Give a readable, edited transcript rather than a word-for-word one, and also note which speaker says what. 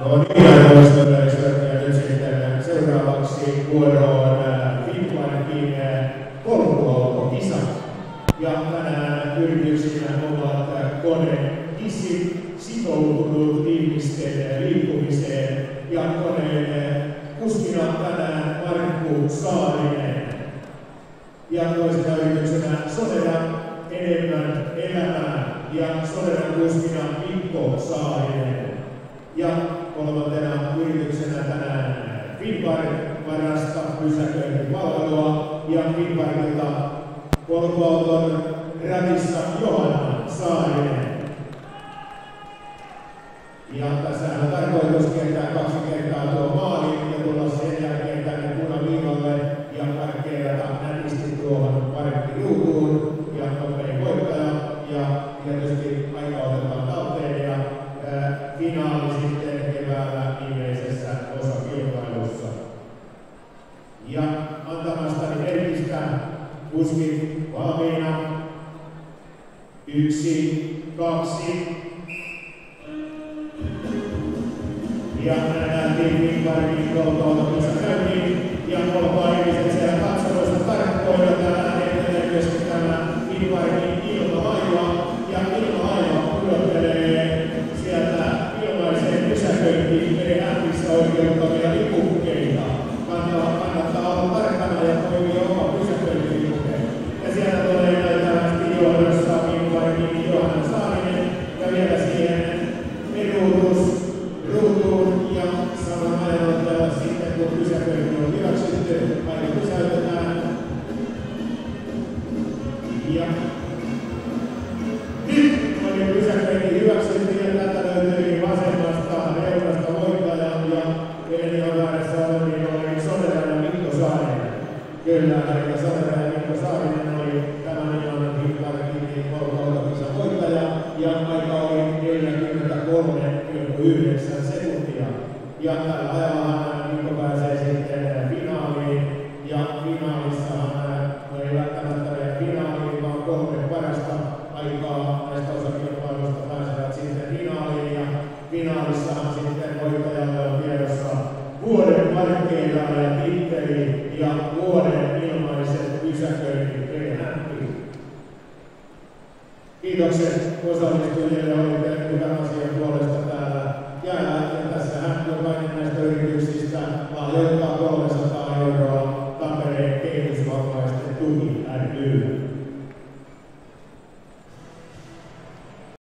Speaker 1: No niin, arvoisat yleisöt, ja nyt sitten seuraavaksi vuoroon Finnflyingin polkuauto-kisa. Ja tänään yrityksinä ovat konekissit sitoutunut ihmisten liikkumiseen ja koneen kuskina tänään Markku Saarinen. Ja toisena yrityksenä Sonera enemmän elämää ja Soneran kuskina Mikko Saarinen. Ja kolmantena yrityksenä tänään Finnpark varasta pysäköintipalvelua ja Finnparkilta polkuauton ratissa Johanna Saarinen. Ja tässä on tarkoitus kiertää 2 kertaa tuo maali ja tulla sen jälkeen tänne punaviivalle ja parkkeerata nätisti tuohon parkkiruutuun ja nopein voittaja ja tietysti aika otetaan talteen ja finaali sitten keväällä viimeisessä osakilpailussa. Ja antamastani merkistä kuskit valmiina. 1, 2. Ja nähtiin Finnparkin polkuautossa käyntiin ja polkuaihmiset siellä katsomoista tarkkoina tänään etenee myöskin tämä Finnparkin ilmalaiva ja ilmalaiva pudottelee sieltä ilmaiseen pysäköintiin meidän oikeuttavia lipukkeita. Kannattaa olla tarkkana ja toimia oma pysäköintilipukke. Ja siellä tulee näyttävästi johdossa Finnparkin Johanna Saarinen ja vielä siihen ruutuun ja saman ajan sitten kun pysäköinti on hyväksytty, aina pysäytetään. Ja nyt oli pysäköinti hyväksytty ja täältä löytyi vasemmasta reunasta voittaja ja eli on väärässä niin oli Sonera ja Mikko Saarinen. Kyllä, eli Sonera ja Mikko Saarinen oli tämän ilman Finnparkin polkuautokisan voittaja ja aika oli 43,9 sekuntia. Ja tällä ajallahan Mikko pääsee sitten finaaliin ja finaalissahan ei välttämättä mene finaaliin, vaan 3 parasta aikaa näistä osakilpailuista pääsevät sitten finaaliin ja finaalissahan sitten voittajalle on tiedossa vuoden parkkeeraaja titteli ja vuoden ilmaiset pysäköinnit P-hämppi. Kiitokset osallistujille, olitte hyvän asian puolesta.